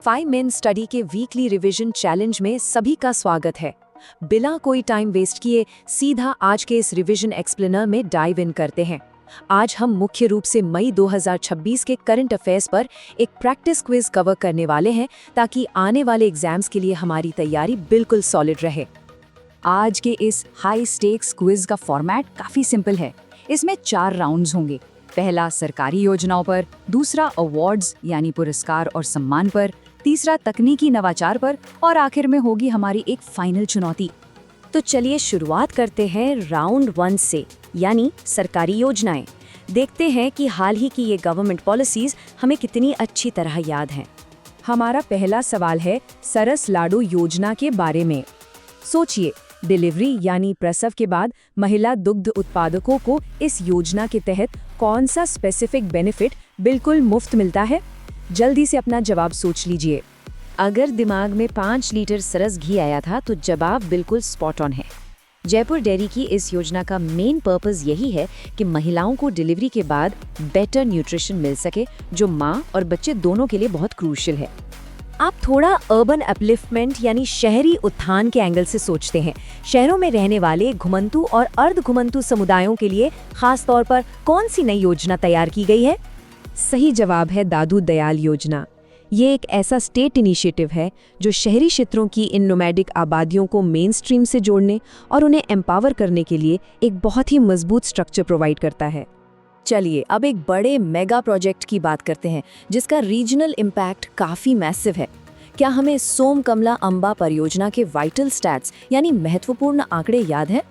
5 main study के weekly revision challenge में सभी का स्वागत है। बिना कोई टाइम वेस्ट किए सीधा आज के इस रिवीजन एक्सप्लेनर में डाइव इन करते हैं। आज हम मुख्य रूप से मई 2026 के करंट अफेयर्स पर एक प्रैक्टिस क्विज कवर करने वाले हैं ताकि आने वाले एग्जाम्स के लिए हमारी तैयारी बिल्कुल सॉलिड रहे। आज के इस हाई स्टेक्स क्विज का फॉर्मेट काफी सिंपल है। इसमें 4 राउंड्स होंगे। पहला सरकारी योजनाओं पर, दूसरा अवार्ड्स यानी पुरस्कार और सम्मान पर, तीसरा तकनीकी नवाचार पर और आखिर में होगी हमारी एक फाइनल चुनौती। तो चलिए शुरुआत करते हैं राउंड 1 से, यानी सरकारी योजनाएं। देखते हैं कि हाल ही की ये गवर्नमेंट पॉलिसीज हमें कितनी अच्छी तरह याद हैं। हमारा पहला सवाल है सरस लाडू योजना के बारे में। सोचिए, डिलीवरी यानी प्रसव के बाद महिला दुग्ध उत्पादकों को इस योजना के तहत कौन सा स्पेसिफिक बेनिफिट बिल्कुल मुफ्त मिलता है? जल्दी से अपना जवाब सोच लीजिए। अगर दिमाग में 5 लीटर सरस घी आया था तो जवाब बिल्कुल स्पॉट ऑन है। जयपुर डेयरी की इस योजना का मेन पर्पस यही है कि महिलाओं को डिलीवरी के बाद बेटर न्यूट्रिशन मिल सके, जो माँ और बच्चे दोनों के लिए बहुत क्रूशियल है। आप थोड़ा अर्बन अपलिफ्टमेंट यानी शहरी उत्थान के एंगल से सोचते हैं। शहरों में रहने वाले घुमंतु और अर्ध घुमंतु समुदायों के लिए खास तौर पर कौन सी नई योजना तैयार की गई है? सही जवाब है दादू दयाल योजना। ये एक ऐसा स्टेट इनिशिएटिव है जो शहरी क्षेत्रों की इन नोमैडिक आबादियों को मेन स्ट्रीम से जोड़ने और उन्हें एम्पावर करने के लिए एक बहुत ही मजबूत स्ट्रक्चर प्रोवाइड करता है। चलिए अब एक बड़े मेगा प्रोजेक्ट की बात करते हैं जिसका रीजनल इम्पैक्ट काफी मैसिव है। क्या हमें सोम कमला अंबा परियोजना के वाइटल स्टैट्स यानी महत्वपूर्ण आंकड़े याद हैं?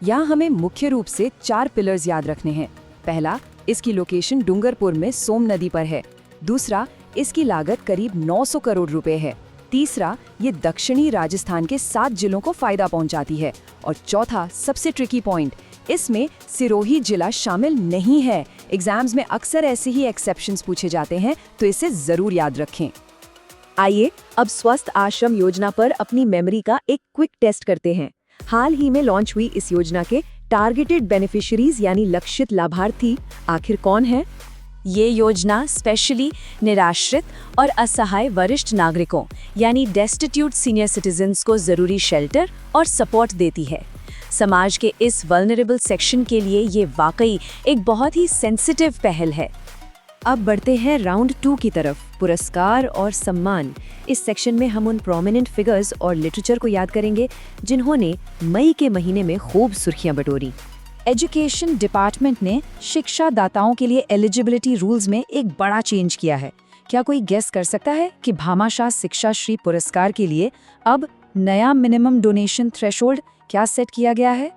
यहाँ हमें मुख्य रूप से 4 पिलर्स याद रखने हैं। पहला, इसकी लोकेशन डूंगरपुर में सोम नदी पर है। दूसरा, इसकी लागत करीब 900 करोड़ रुपए है। तीसरा, ये दक्षिणी राजस्थान के 7 जिलों को फायदा पहुंचाती है। और चौथा, सबसे ट्रिकी पॉइंट, इसमें सिरोही जिला शामिल नहीं है। एग्जाम्स में अक्सर ऐसे ही एक्सेप्शंस पूछे जाते हैं, तो इसे जरूर याद रखें। आइए अब स्वस्थ आश्रम योजना पर अपनी मेमोरी का एक क्विक टेस्ट करते हैं। हाल ही में लॉन्च हुई इस योजना के टारगेटेड बेनिफिशियरीज यानी लक्षित लाभार्थी आखिर कौन है? ये योजना स्पेशली निराश्रित और असहाय वरिष्ठ नागरिकों यानी डेस्टिट्यूट सीनियर सिटीजन्स को जरूरी शेल्टर और सपोर्ट देती है। समाज के इस वल्नरेबल सेक्शन के लिए ये वाकई एक बहुत ही सेंसिटिव पहल है। अब बढ़ते हैं राउंड 2 की तरफ, पुरस्कार और सम्मान। इस सेक्शन में हम उन प्रोमिनेंट फिगर्स और लिटरेचर को याद करेंगे जिन्होंने मई के महीने में खूब सुर्खियां बटोरी। एजुकेशन डिपार्टमेंट ने शिक्षा दाताओं के लिए एलिजिबिलिटी रूल्स में एक बड़ा चेंज किया है। क्या कोई गेस कर सकता है कि भामाशाह शिक्षा श्री पुरस्कार के लिए अब नया मिनिमम डोनेशन थ्रेशोल्ड क्या सेट किया गया है?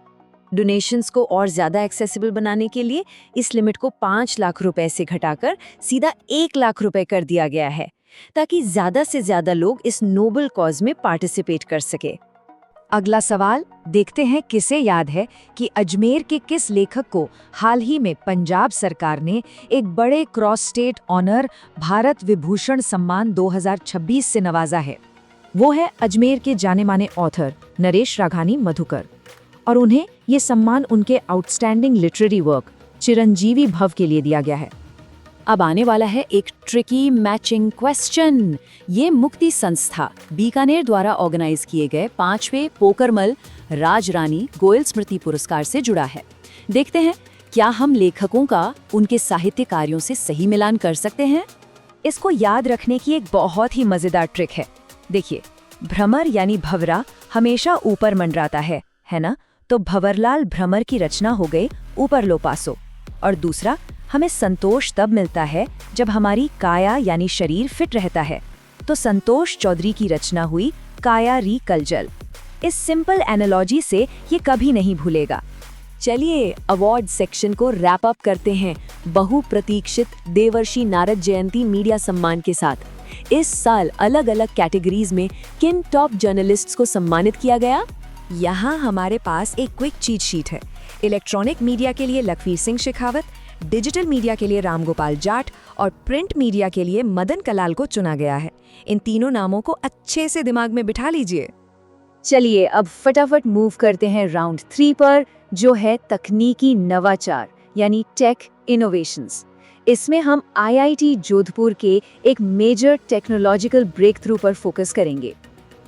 डोनेशंस को और ज्यादा एक्सेसिबल बनाने के लिए इस लिमिट को 5 लाख रुपए से घटाकर सीधा 1 लाख रुपए कर दिया गया है, ताकि ज्यादा से ज्यादा लोग इस नोबल कॉज में पार्टिसिपेट कर सके। अगला सवाल, देखते हैं किसे याद है कि अजमेर के किस लेखक को हाल ही में पंजाब सरकार ने एक बड़े cross state honour Bharat Vibhushan सम्मान 2026 से नवाजा है। वो है अजमेर के जाने माने ऑथर नरेश राघानी मधुकर, और उन्हें ये सम्मान उनके आउटस्टैंडिंग लिटरेरी वर्क चिरंजीवी भव के लिए दिया गया है। अब आने वाला है एक ट्रिकी मैचिंग क्वेश्चन। ये मुक्ति संस्था बीकानेर द्वारा ऑर्गेनाइज किए गए 5वें पोकरमल राजरानी गोयल स्मृति पुरस्कार से जुड़ा है। देखते हैं क्या हम लेखकों का उनके साहित्य कार्यों से सही मिलान कर सकते हैं। इसको याद रखने की एक बहुत ही मजेदार ट्रिक है। देखिए, भ्रमर यानी भंवरा हमेशा ऊपर मंडराता है ना? तो भंवरलाल भ्रमर की रचना हो गई ऊपर लो पासो। और दूसरा, हमें संतोष तब मिलता है जब हमारी काया यानी शरीर फिट रहता है। तो संतोष चौधरी की रचना हुई काया री कलजल। इस सिंपल एनालॉजी से ये कभी नहीं भूलेगा। चलिए अवार्ड सेक्शन को रैप अप करते हैं बहुप्रतीक्षित देवर्षि नारद जयंती मीडिया सम्मान के साथ। इस साल अलग अलग कैटेगरीज में किन टॉप जर्नलिस्ट्स को सम्मानित किया गया? यहाँ हमारे पास एक क्विक चीट शीट है। इलेक्ट्रॉनिक मीडिया के लिए लखवीर सिंह शेखावत, डिजिटल मीडिया के लिए रामगोपाल जाट और प्रिंट मीडिया के लिए मदन कलाल को चुना गया है। इन तीनों नामों को अच्छे से दिमाग में बिठा लीजिए। चलिए अब फटाफट मूव करते हैं राउंड 3 पर, जो है तकनीकी नवाचार यानी टेक इनोवेशंस। इसमें हम आईआईटी जोधपुर के एक मेजर टेक्नोलॉजिकल ब्रेक थ्रू पर फोकस करेंगे।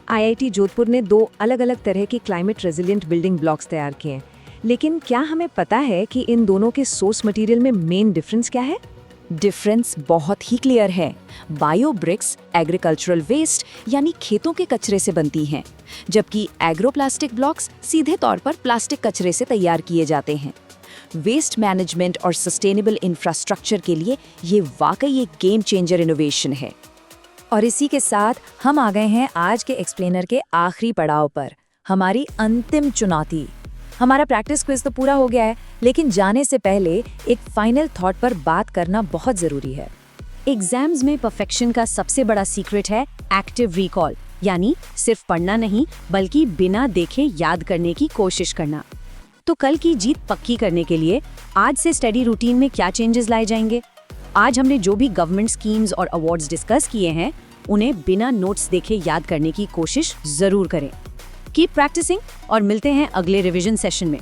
आईआईटी जोधपुर ने 2 अलग-अलग तरह के क्लाइमेट रेजिलिएंट बिल्डिंग ब्लॉक्स तैयार किए हैं, लेकिन क्या हमें पता है कि इन दोनों के सोर्स मटेरियल में मेन डिफरेंस क्या है? डिफरेंस बहुत ही क्लियर है। बायो ब्रिक्स एग्रीकल्चरल वेस्ट यानी खेतों के कचरे से बनती हैं, जबकि एग्रोप्लास्टिक ब्लॉक्स सीधे तौर पर प्लास्टिक कचरे से तैयार किए जाते हैं। वेस्ट मैनेजमेंट और सस्टेनेबल इंफ्रास्ट्रक्चर के लिए ये वाकई एक गेम चेंजर इनोवेशन है। और इसी के साथ हम आ गए हैं आज के एक्सप्लेनर के आखिरी पड़ाव पर, हमारी अंतिम चुनौती। हमारा प्रैक्टिस क्विज तो पूरा हो गया है, लेकिन जाने से पहले एक फाइनल थॉट पर बात करना बहुत जरूरी है। एग्जाम्स में परफेक्शन का सबसे बड़ा सीक्रेट है एक्टिव रिकॉल, यानी सिर्फ पढ़ना नहीं बल्कि बिना देखे याद करने की कोशिश करना। तो कल की जीत पक्की करने के लिए आज से स्टडी रूटीन में क्या चेंजेस लाए जाएंगे? आज हमने जो भी गवर्नमेंट स्कीम्स और अवार्ड्स डिस्कस किए हैं, उन्हें बिना नोट्स देखे याद करने की कोशिश जरूर करें। कीप प्रैक्टिसिंग और मिलते हैं अगले रिवीजन सेशन में।